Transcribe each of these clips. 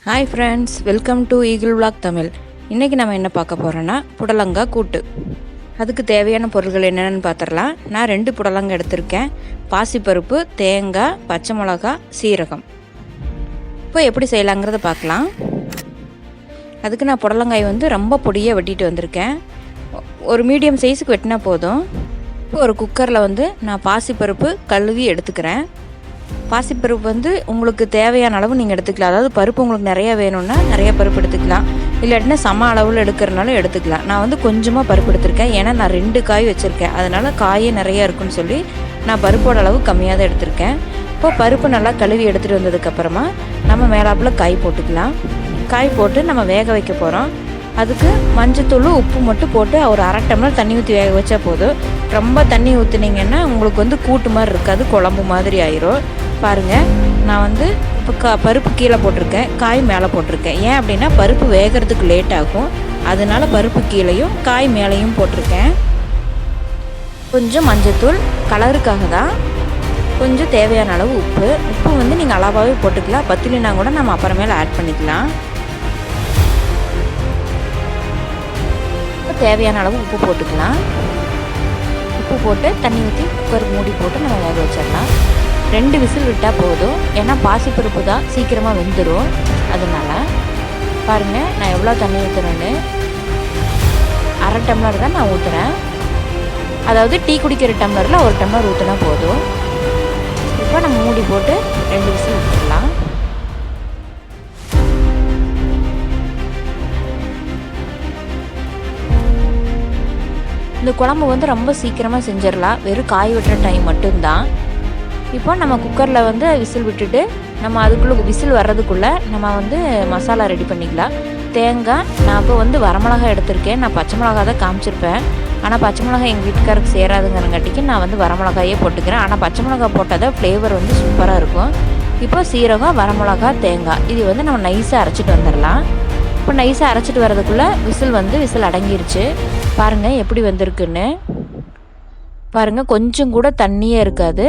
Hi friends, welcome to eagle vlog Tamil. இன்றைக்கி நம்ம என்ன பார்க்க போகிறோன்னா புடலங்காய் கூட்டு. அதுக்கு தேவையான பொருட்கள் என்னென்னு பார்த்துடலாம். நான் 2 புடலங்காய் எடுத்திருக்கேன். பாசிப்பருப்பு, தேங்காய், பச்சை மிளகா, சீரகம். இப்போ எப்படி செய்யலாங்கிறத பார்க்கலாம். அதுக்கு நான் புடலங்காய் ரொம்ப பொடியாக வெட்டிட்டு வந்திருக்கேன். ஒரு மீடியம் சைஸுக்கு வெட்டினா போதும். இப்போ ஒரு குக்கரில் நான் பாசிப்பருப்பு கழுவி எடுத்துக்கிறேன். பாசிப்பருப்பு உங்களுக்கு தேவையான அளவு நீங்கள் எடுத்துக்கலாம். அதாவது பருப்பு உங்களுக்கு நிறையா வேணும்னா நிறைய பருப்பு எடுத்துக்கலாம், இல்லாட்டினா சம அளவில் எடுக்கிறனாலும் எடுத்துக்கலாம். நான் கொஞ்சமாக பருப்பு எடுத்திருக்கேன். ஏன்னா நான் 2 காய் வச்சுருக்கேன், அதனால் காயே நிறையா இருக்குன்னு சொல்லி நான் பருப்போட அளவு கம்மியாக தான் எடுத்திருக்கேன். இப்போ பருப்பு நல்லா கழுவி எடுத்துகிட்டு வந்ததுக்கப்புறமா நம்ம மேலாப்பில் காய் போட்டுக்கலாம். காய் போட்டு நம்ம வேக வைக்க போகிறோம். அதுக்கு மஞ்சத்தூள், உப்பு மட்டும் போட்டு ஒரு 1/2 டம்ளர் தண்ணி ஊற்றி வேக வச்சா போதும். ரொம்ப தண்ணி ஊற்றுனீங்கன்னா உங்களுக்கு கூட்டு மாதிரி இருக்காது, குழம்பு மாதிரி ஆயிரும். பாருங்கள், நான் இப்போ பருப்பு கீழே போட்டிருக்கேன், காய் மேலே போட்டிருக்கேன். ஏன் அப்படின்னா பருப்பு வேகிறதுக்கு லேட் ஆகும், அதனால் பருப்பு கீழேயும் காய் மேலேயும் போட்டிருக்கேன். கொஞ்சம் மஞ்சத்தூள் கலருக்காக தான், கொஞ்சம் தேவையான அளவு உப்பு. உப்பு நீங்கள் அளவாகவே போட்டுக்கலாம், பத்திலினா கூட நம்ம அப்புறமேல ஆட் பண்ணிக்கலாம். தேவையான அளவு உப்பு போட்டுக்கலாம். உப்பு போட்டு தண்ணி ஊற்றி குக்கர் மூடி போட்டு நம்ம வேக வச்சிடலாம். 2 விசில் விட்டால் போதும், ஏன்னா பாசிப்பருப்பு தான் சீக்கிரமாக வெந்துடும். அதனால் பாருங்கள், நான் எவ்வளோ தண்ணி ஊற்றுறேன்னு. 1/2 டம்ளர் தான் நான் ஊற்றுறேன். அதாவது டீ குடிக்கிற டம்ளரில் 1 டம்ளர் ஊற்றினா போதும். இப்போ நம்ம மூடி போட்டு 2 விசில் விட்டுடலாம். இந்த குழம்பு ரொம்ப சீக்கிரமாக செஞ்சிடலாம், வெறும் காய் வெட்டுற டைம் மட்டும்தான். இப்போ நம்ம குக்கரில் விசில் விட்டுட்டு நம்ம அதுக்குள்ளே விசில் வர்றதுக்குள்ளே நம்ம மசாலா ரெடி பண்ணிக்கலாம். தேங்காய், நான் இப்போ வரமிளகாய் எடுத்திருக்கேன். நான் பச்சை மிளகா தான் காமிச்சிருப்பேன், ஆனால் பச்சை மிளகாய் எங்கள் வீட்டுக்காருக்கு சேராதுங்கிறங்காட்டிக்கு நான் வரமிளகாயே போட்டுக்கிறேன். ஆனால் பச்சை மிளகாய் போட்டால் தான் ஃப்ளேவர் சூப்பராக இருக்கும். இப்போ சீரகம், வரமிளகா, தேங்காய் இது நம்ம நைஸாக அரைச்சிட்டு வந்துடலாம். இப்போ நைஸாக அரைச்சிட்டு வர்றதுக்குள்ளே விசில் அடங்கிருச்சு. பாருங்கள் எப்படி வந்திருக்குன்னு. பாருங்கள், கொஞ்சம் கூட தண்ணியே இருக்காது,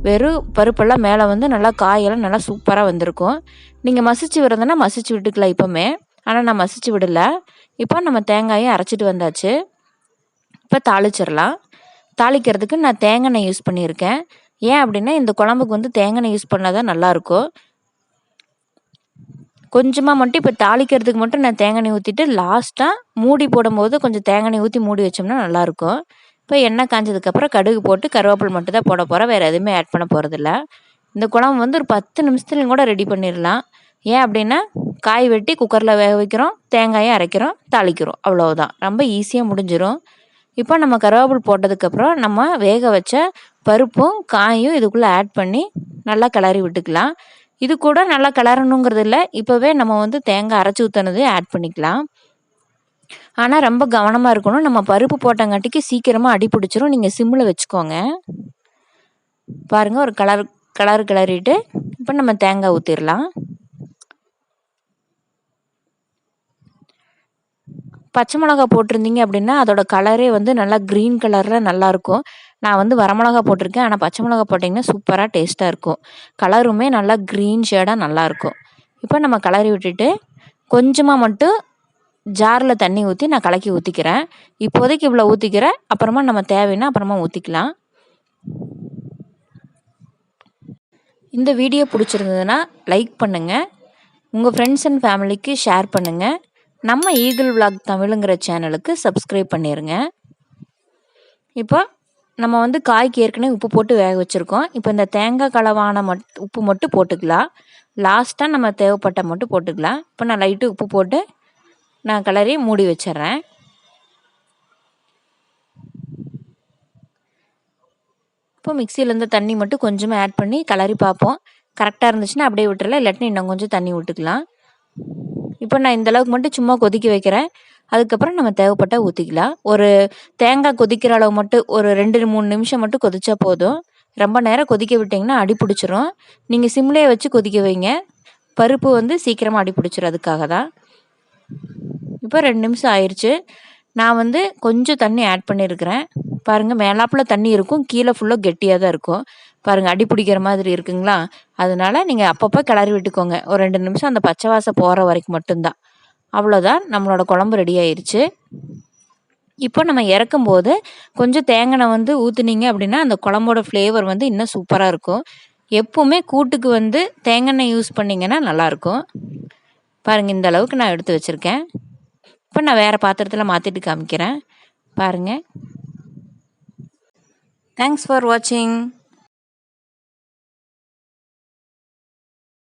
வெறும் பருப்பெல்லாம் மேலே நல்லா காயெல்லாம் நல்லா சூப்பராக வந்திருக்கும். நீங்கள் மசிச்சு விடுறதுன்னா மசிச்சு விட்டுக்கலாம் இப்போமே, ஆனால் நான் மசிச்சு விடலை. இப்போ நம்ம தேங்காயை அரைச்சிட்டு வந்தாச்சு. இப்போ தாளிச்சிடலாம். தாளிக்கிறதுக்கு நான் தேங்காய் எண்ணெய் யூஸ் பண்ணியிருக்கேன். ஏன் அப்படின்னா இந்த குழம்புக்கு தேங்காய் எண்ணெய் யூஸ் பண்ணால் தான் நல்லாயிருக்கும். கொஞ்சமாக மட்டும் இப்போ தாளிக்கிறதுக்கு மட்டும் நான் தேங்காய் எண்ணெய் ஊற்றிட்டு லாஸ்ட்டாக மூடி போடும்போது கொஞ்சம் தேங்காய் எண்ணெய் ஊற்றி மூடி வச்சோம்னா நல்லாயிருக்கும். இப்போ எண்ணெய் காஞ்சதுக்கப்புறம் கடுகு போட்டு கருவேப்பிலை மட்டும் தான் போட போகிறேன், வேறு எதுவுமே ஆட் பண்ண போகிறதில்ல. இந்த குழம்பு ஒரு 10 நிமிஷத்துலையும் கூட ரெடி பண்ணிடலாம். ஏன் அப்படின்னா காய் வெட்டி குக்கரில் வேக வைக்கிறோம், தேங்காயை அரைக்கிறோம், தாளிக்கிறோம், அவ்வளோதான். ரொம்ப ஈஸியாக முடிஞ்சிடும். இப்போ நம்ம கருவேப்பிலை போட்டதுக்கப்புறம் நம்ம வேக வச்ச பருப்பும் காயும் இதுக்குள்ளே ஆட் பண்ணி நல்லா கிளறி விட்டுக்கலாம். இது கூட நல்லா கிளறணுங்கிறது இல்லை, இப்போவே நம்ம தேங்காய் அரைச்சி ஊற்றினதே ஆட் பண்ணிக்கலாம். ஆனால் ரொம்ப கவனமாக இருக்கணும், நம்ம பருப்பு போட்டங்காட்டிக்கு சீக்கிரமாக அடி பிடிச்சிரும். நீங்கள் சிம்மில் வச்சுக்கோங்க. பாருங்கள், ஒரு கிளறிட்டு இப்போ நம்ம தேங்காய் ஊற்றிடலாம். பச்சை மிளகா போட்டிருந்தீங்க அப்படின்னா அதோட கலரே நல்லா க்ரீன் கலரில் நல்லாயிருக்கும். நான் வரமிளகா போட்டிருக்கேன், ஆனால் பச்சை மிளகா போட்டிங்கன்னா சூப்பராக டேஸ்ட்டாக இருக்கும். கலருமே நல்லா க்ரீன் ஷேடாக நல்லாயிருக்கும். இப்போ நம்ம கிளறி விட்டுட்டு கொஞ்சமாக மட்டும் ஜாரில் தண்ணி ஊற்றி நான் கலக்கி ஊற்றிக்கிறேன். இப்போதைக்கு இவ்வளோ ஊற்றிக்கிறேன், அப்புறமா நம்ம தேவைன்னா அப்புறமா ஊற்றிக்கலாம். இந்த வீடியோ பிடிச்சிருந்ததுன்னா லைக் பண்ணுங்கள், உங்கள் ஃப்ரெண்ட்ஸ் அண்ட் ஃபேமிலிக்கு ஷேர் பண்ணுங்கள். நம்ம ஈகிள் விளாக் தமிழுங்கிற சேனலுக்கு சப்ஸ்கிரைப் பண்ணிடுங்க. இப்போ நம்ம காய்க்கு ஏற்கனவே உப்பு போட்டு வேக வச்சுருக்கோம். இப்போ இந்த தேங்காய் கலவான உப்பு மட்டும் போட்டுக்கலாம். லாஸ்ட்டாக நம்ம தேவைப்பட்ட மட்டும் போட்டுக்கலாம். இப்போ நான் லைட்டு உப்பு போட்டு நான் கிளறி மூடி வச்சிட்றேன். இப்போ மிக்சியிலேருந்து தண்ணி மட்டும் கொஞ்சமாக ஆட் பண்ணி கிளறி பார்ப்போம். கரெக்டாக இருந்துச்சுன்னா அப்படியே விட்டுறலாம், இல்லாட்டினா இன்னும் கொஞ்சம் தண்ணி விட்டுக்கலாம். இப்போ நான் இந்தளவுக்கு மட்டும் சும்மா கொதிக்க வைக்கிறேன். அதுக்கப்புறம் நம்ம தேவைப்பட்டால் ஊற்றிக்கலாம். ஒரு தேங்காய் கொதிக்கிற அளவு மட்டும் ஒரு 2-3 நிமிஷம் மட்டும் கொதிச்சா போதும். ரொம்ப நேரம் கொதிக்க விட்டிங்கன்னா அடி பிடிச்சிரும். நீங்கள் சிம்லேயே வச்சு கொதிக்க வைங்க, பருப்பு சீக்கிரமாக அடி பிடிச்சிரும், அதுக்காக தான். இப்போ 2 நிமிஷம் ஆயிடுச்சு. நான் கொஞ்சம் தண்ணி ஆட் பண்ணியிருக்கிறேன். பாருங்கள், மேலாப்பில் தண்ணி இருக்கும், கீழே ஃபுல்லாக கெட்டியாக தான் இருக்கும். பாருங்கள் அடி பிடிக்கிற மாதிரி இருக்குங்களா. அதனால நீங்கள் அப்பப்போ கிளறி விட்டுக்கோங்க. ஒரு 2 நிமிஷம் அந்த பச்சை வாசம் போகிற வரைக்கும் மட்டும்தான். அவ்வளோதான், நம்மளோட குழம்பு ரெடி ஆயிடுச்சு. இப்போ நம்ம இறக்கும்போது கொஞ்சம் தேங்காய் வந்து ஊற்றுனீங்க அப்படின்னா அந்த குழம்போட ஃப்ளேவர் வந்து இன்னும் சூப்பராக இருக்கும். எப்போவுமே கூட்டுக்கு வந்து தேங்காய் யூஸ் பண்ணிங்கன்னா நல்லாயிருக்கும். பாருங்கள் இந்த அளவுக்கு நான் எடுத்து வச்சுருக்கேன். இப்போ நான் வேறு பாத்திரத்தில் மாற்றிட்டு காமிக்கிறேன் பாருங்கள். தேங்க்ஸ் ஃபார் வாட்சிங்.